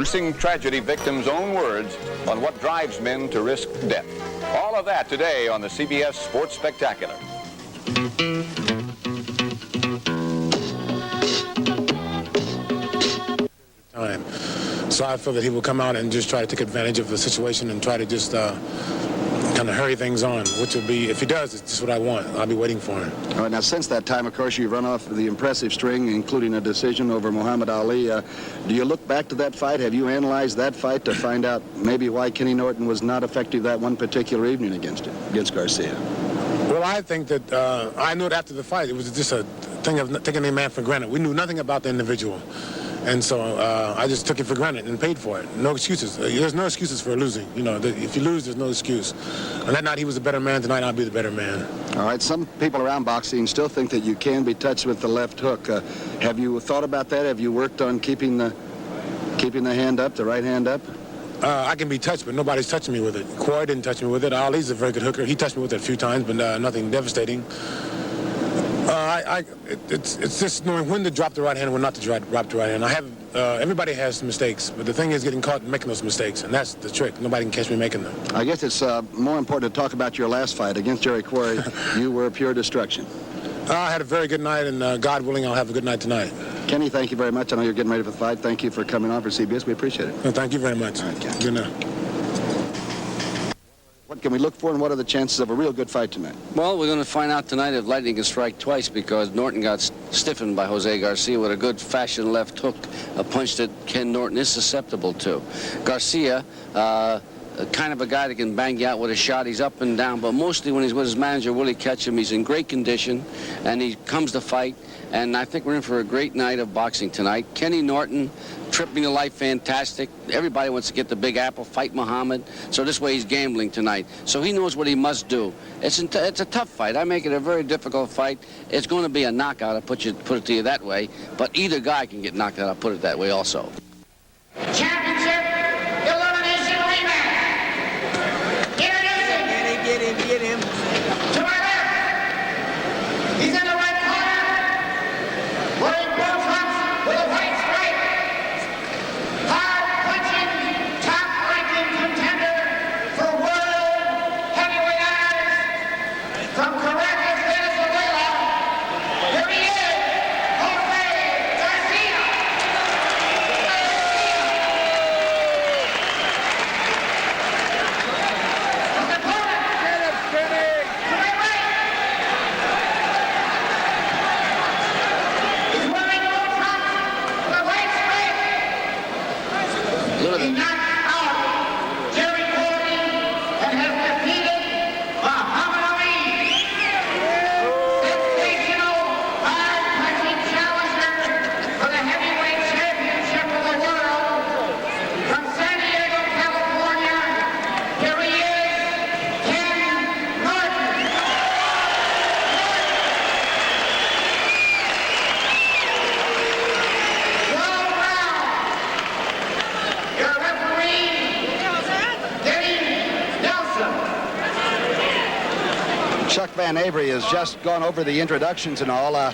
Sing tragedy victims' own words on what drives men to risk death. All of that today on the CBS Sports Spectacular. Time. So I feel that he will come out and just try to take advantage of the situation and try to just kind of hurry things on, which will be, if he does, it's just what I want. I'll be waiting for him. All right, now since that time, of course, you've run off the impressive string, including a decision over Muhammad Ali. Do you look back to that fight? Have you analyzed that fight to find out maybe why Kenny Norton was not effective that one particular evening against Garcia? Well, I think that I knew it after the fight. It was just a thing of taking a man for granted. We knew nothing about the individual. And so I just took it for granted and paid for it. No excuses. There's no excuses for losing. You know, if you lose, there's no excuse. And that night he was a better man. Tonight I'll be the better man. All right. Some people around boxing still think that you can be touched with the left hook. Have you thought about that? Have you worked on keeping the hand up, the right hand up? I can be touched, but nobody's touching me with it. Coy didn't touch me with it. Ali's a very good hooker. He touched me with it a few times, but nothing devastating. It's just knowing when to drop the right hand and when not to drop the right hand. Everybody has mistakes, but the thing is getting caught making those mistakes, and that's the trick. Nobody can catch me making them. I guess it's more important to talk about your last fight against Jerry Quarry. You were pure destruction. I had a very good night, and God willing, I'll have a good night tonight. Kenny, thank you very much. I know you're getting ready for the fight. Thank you for coming on for CBS. We appreciate it. Well, thank you very much. All right, Kenny. Good night. What can we look for, and what are the chances of a real good fight tonight? Well, we're going to find out tonight if lightning can strike twice, because Norton got stiffened by Jose Garcia with a good fashion left hook, a punch that Ken Norton is susceptible to. Garcia, kind of a guy that can bang you out with a shot. He's up and down, but mostly when he's with his manager, Willie Ketchum, he's in great condition, and he comes to fight. And I think we're in for a great night of boxing tonight. Kenny Norton, tripping to life, fantastic. Everybody wants to get the Big Apple, fight Muhammad. So this way he's gambling tonight. So he knows what he must do. It's a tough fight. I make it a very difficult fight. It's going to be a knockout, I'll put it to you that way. But either guy can get knocked out, I'll put it that way also. Championship elimination rematch. Get him. To my left. He's in the right corner. Wearing blue trunks with a white stripe. Hard-punching, top-ranking contender for world heavyweight honors from Caracas, Venezuela. Here he is, Jose Garcia. His opponent, to my right. He's wearing blue trunks with a white stripe. He knocked out Jerry Quarry and has defeated Muhammad Ali. Sensational, hard-punching challenger for the heavyweight championship of the world. From San Diego, California, here he is, Ken Norton. Your referee, Dave Nelson. Chuck Van Avery has just gone over the introductions and all.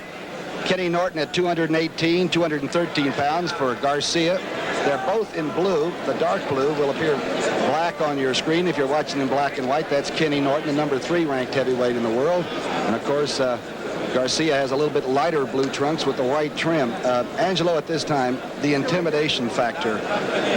Kenny Norton at 218, 213 pounds for Garcia. They're both in blue. The dark blue will appear black on your screen if you're watching in black and white. That's Kenny Norton, the number 3 ranked heavyweight in the world. And of course, Garcia has a little bit lighter blue trunks with the white trim. Angelo, at this time, the intimidation factor.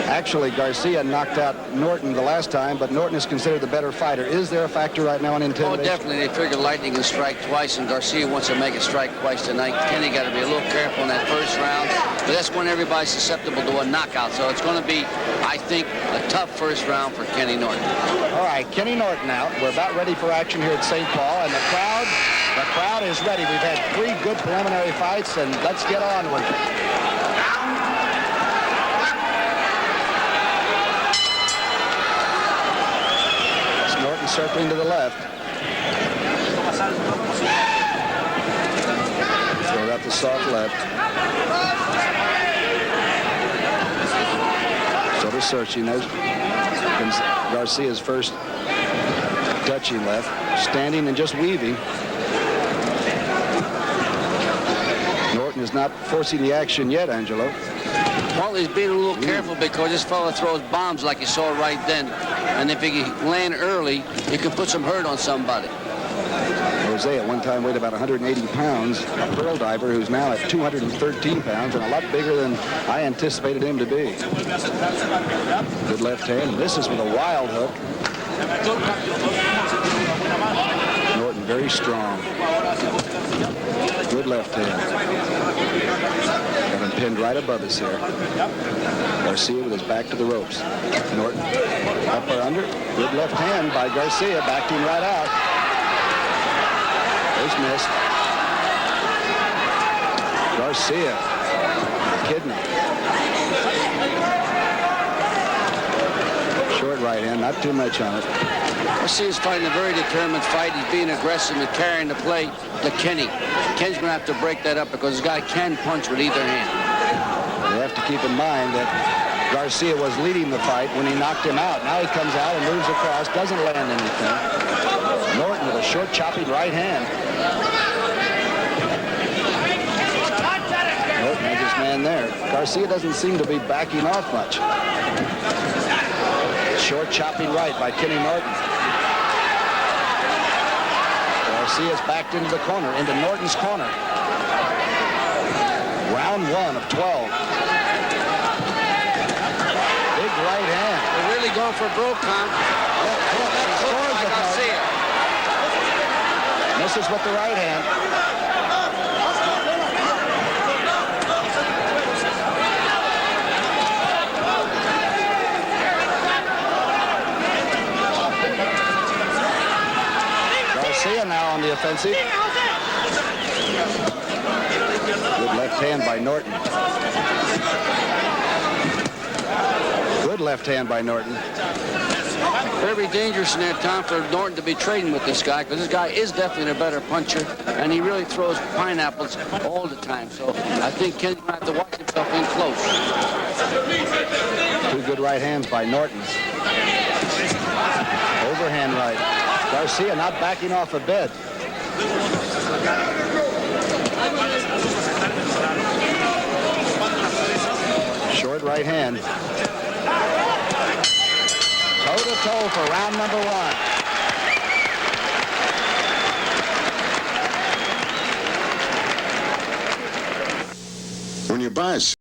Actually, Garcia knocked out Norton the last time, but Norton is considered the better fighter. Is there a factor right now in Oh, intimidation? definitely. They figure lightning can strike twice, and Garcia wants to make it strike twice tonight. Kenny got to be a little careful in that first round, but that's when everybody's susceptible to a knockout. So it's going to be, I think, a tough first round for Kenny Norton. All right, Kenny Norton out. We're about ready for action here at St. Paul, and the crowd is ready. We've had 3 good preliminary fights, and let's get on with it. It's Norton circling to the left. Throw out the soft left. Sort of searching. There's Garcia's first touching left. Standing and just weaving. Norton is not forcing the action yet, Angelo. Well, he's being a little careful because this fella throws bombs like you saw right then. And if he can land early, he can put some hurt on somebody. Jose at one time weighed about 180 pounds, a pearl diver who's now at 213 pounds and a lot bigger than I anticipated him to be. Good left hand. Misses with a wild hook. Norton very strong. Good left hand. Got him pinned right above us here. Garcia with his back to the ropes. Norton up or under. Good left hand by Garcia. Backed him right out. There's missed. Garcia. Kidney. Short right hand. Not too much on it. Garcia's fighting a very determined fight. He's being aggressive and carrying the play to Kenny. Kenny's going to have to break that up because this guy can punch with either hand. You have to keep in mind that Garcia was leading the fight when he knocked him out. Now he comes out and moves across, doesn't land anything. Norton with a short, chopping right hand. Norton has his man there. Garcia doesn't seem to be backing off much. Short, chopping right by Kenny Norton. Garcia's backed into the corner, into Norton's corner. Round 1 of 12. Big right hand. They're really going for a broke count. Scores the Garcia. Misses with the right hand. Garcia now on the offensive. Good left hand by Norton. Good left hand by Norton. Very dangerous in that time for Norton to be trading with this guy because this guy is definitely a better puncher and he really throws pineapples all the time. So I think Ken's going to have to watch himself in close. Two good right hands by Norton. Overhand right. Garcia not backing off a bit. Short right hand. Toe-to-toe for round number 1. When you buy